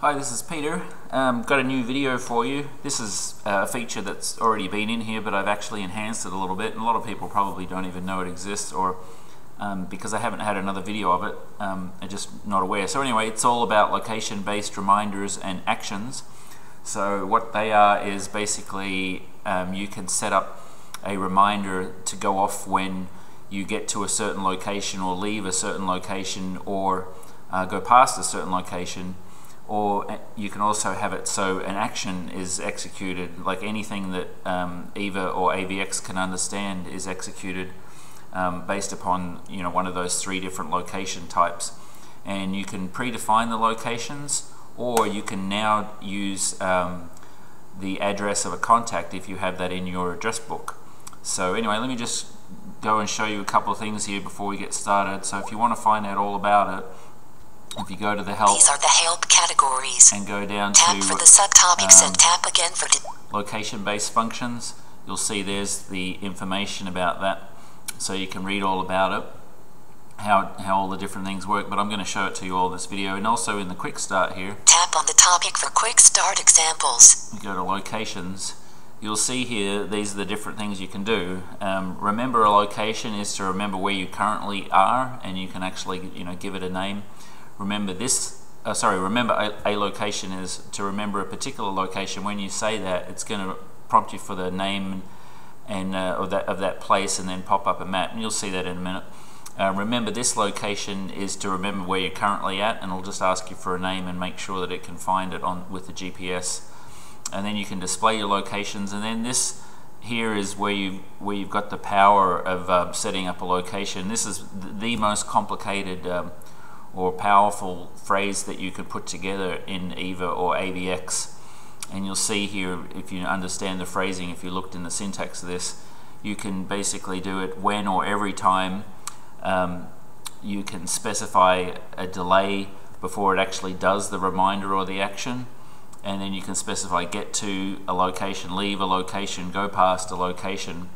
Hi, this is Peter. Got a new video for you. This is a feature that's already been in here, but I've actually enhanced it a little bit, and a lot of people probably don't even know it exists, or because I haven't had another video of it, I'm just not aware. So anyway, it's all about location-based reminders and actions. So what they are is basically you can set up a reminder to go off when you get to a certain location, or leave a certain location, or go past a certain location. Or you can also have it so an action is executed, like anything that EVA or AVX can understand is executed based upon one of those three different location types. And you can predefine the locations, or you can now use the address of a contact if you have that in your address book. So anyway, let me just go and show you a couple of things here before we get started. So if you want to find out all about it, if you go to the help, these are the help categories, and go down tap to for the subtopics and tap again for location-based functions, you'll see there's the information about that, so you can read all about it, how all the different things work. But I'm going to show it to you all in this video. And also in the quick start here, tap on the topic for quick start examples. You go to locations, you'll see here these are the different things you can do. Remember a location is to remember where you currently are, and you can actually give it a name. Remember a location is to remember a particular location. When you say that, it's going to prompt you for the name and of that place, and then pop up a map, and you'll see that in a minute. Remember this location is to remember where you're currently at, and it'll just ask you for a name and make sure that it can find it with the GPS. And then you can display your locations, and then this here is where you've got the power of setting up a location. This is the most complicated or powerful phrase that you could put together in EVA or AVX. And you'll see here, if you understand the phrasing, if you looked in the syntax of this, you can basically do it when or every time. You can specify a delay before it actually does the reminder or the action, and then you can specify get to a location, leave a location, go past a location.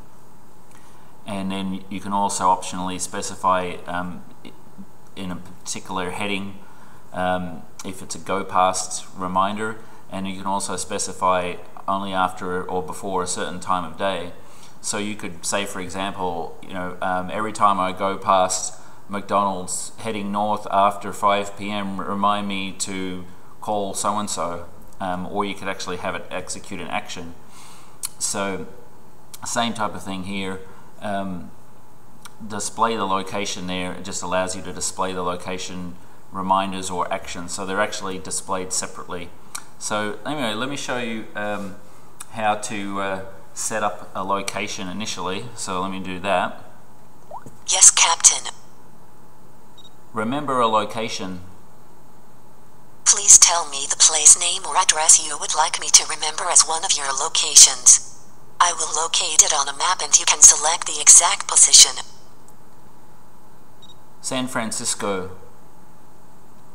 And then you can also optionally specify in a particular heading if it's a go past reminder, and you can also specify only after or before a certain time of day. So you could say, for example, every time I go past McDonald's heading north after 5 p.m. remind me to call so and so, or you could actually have it execute an action. So same type of thing here. Display the location there, it just allows you to display the location reminders or actions, so they're actually displayed separately. So anyway, let me show you how to set up a location initially. So let me do that. Yes, Captain. Remember a location. Please tell me the place name or address you would like me to remember as one of your locations. I will locate it on a map, and you can select the exact position. San Francisco.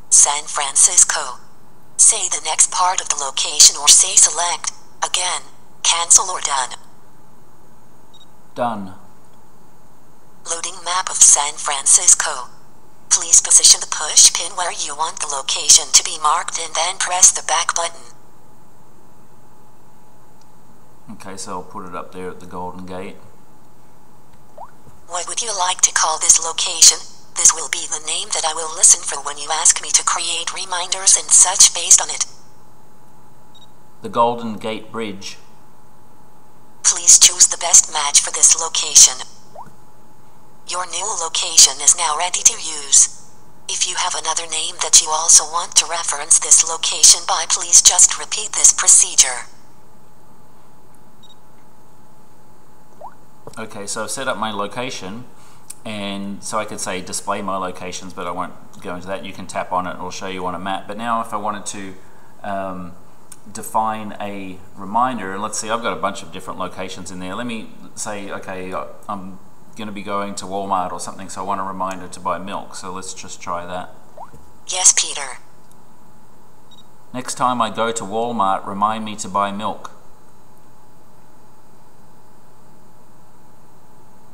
San Francisco. Say the next part of the location, or say select, again, cancel or done. Done. Loading map of San Francisco. Please position the push pin where you want the location to be marked, and then press the back button. Okay, so I'll put it up there at the Golden Gate. What would you like to call this location? This will be the name that I will listen for when you ask me to create reminders and such based on it. The Golden Gate Bridge. Please choose the best match for this location. Your new location is now ready to use. If you have another name that you also want to reference this location by, please just repeat this procedure. Okay, so I've set up my location, and so I could say display my locations, but I won't go into that. You can tap on it, it'll show you on a map. But now if I wanted to define a reminder, let's see, I've got a bunch of different locations in there. Let me say, okay, I'm going to be going to Walmart or something, so I want a reminder to buy milk. So let's just try that. Yes, Peter. Next time I go to Walmart, remind me to buy milk.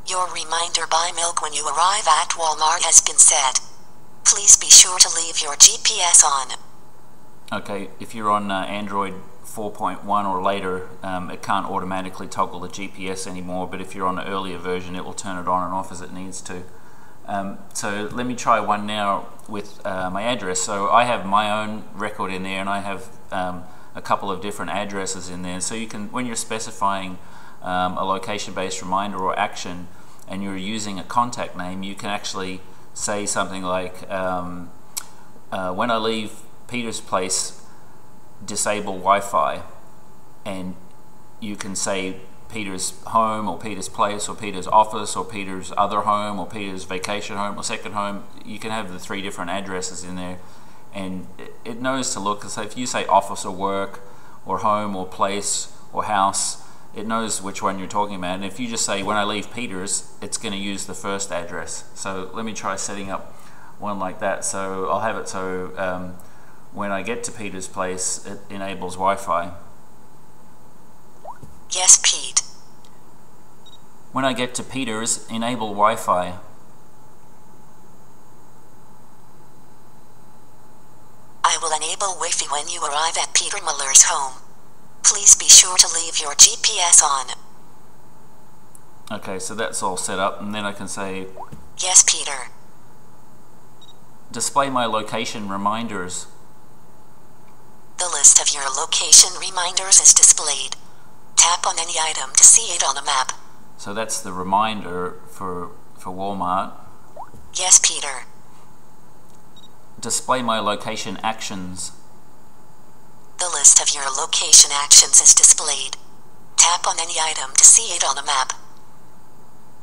Your reminder buy milk when you arrive at Walmart has been set. Please be sure to leave your GPS on. Okay, if you're on Android 4.1 or later, it can't automatically toggle the GPS anymore, but if you're on an earlier version, it will turn it on and off as it needs to. So let me try one now with my address. So I have my own record in there, and I have a couple of different addresses in there. So you can, when you're specifying a location-based reminder or action, and you're using a contact name, you can actually say something like, when I leave Peter's place, disable Wi-Fi, and you can say Peter's home or Peter's place or Peter's office or Peter's other home or Peter's vacation home or second home. You can have the 3 different addresses in there, and it knows to look. So if you say office or work or home or place or house, it knows which one you're talking about. And if you just say when I leave Peter's, it's going to use the first address. So let me try setting up one like that. So I'll have it so when I get to Peter's place, it enables Wi-Fi. Yes, Pete. When I get to Peter's, enable Wi-Fi. I will enable Wi-Fi when you arrive at Peter Muller's home. Please be sure to leave your GPS on. Okay, so that's all set up, and then I can say, Yes, Peter. Display my location reminders. The list of your location reminders is displayed. Tap on any item to see it on a map. So that's the reminder for Walmart. Yes, Peter. Display my location actions. The list of your location actions is displayed. Tap on any item to see it on a map.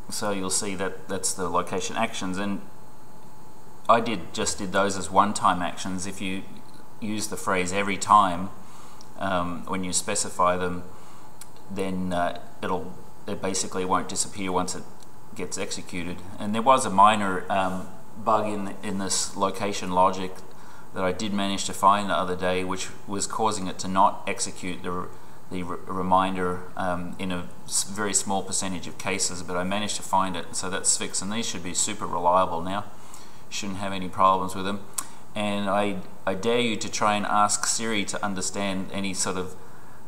So you'll see that that's the location actions, and I just did those as one-time actions. If you use the phrase every time when you specify them, then it basically won't disappear once it gets executed. And there was a minor bug in this location logic that I did manage to find the other day, which was causing it to not execute the reminder in a very small percentage of cases, but I managed to find it, so that's fixed, and these should be super reliable now. Shouldn't have any problems with them. And I dare you to try and ask Siri to understand any sort of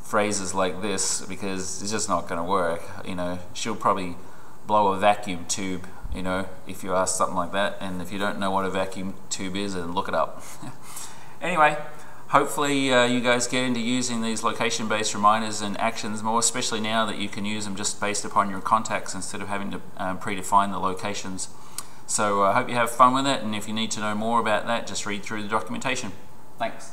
phrases like this, because it's just not going to work. You know, she'll probably blow a vacuum tube, you know, if you ask something like that, and if you don't know what a vacuum tube is, then look it up. Anyway, hopefully you guys get into using these location-based reminders and actions more, especially now that you can use them just based upon your contacts instead of having to predefine the locations. So I hope you have fun with it, and if you need to know more about that, just read through the documentation. Thanks.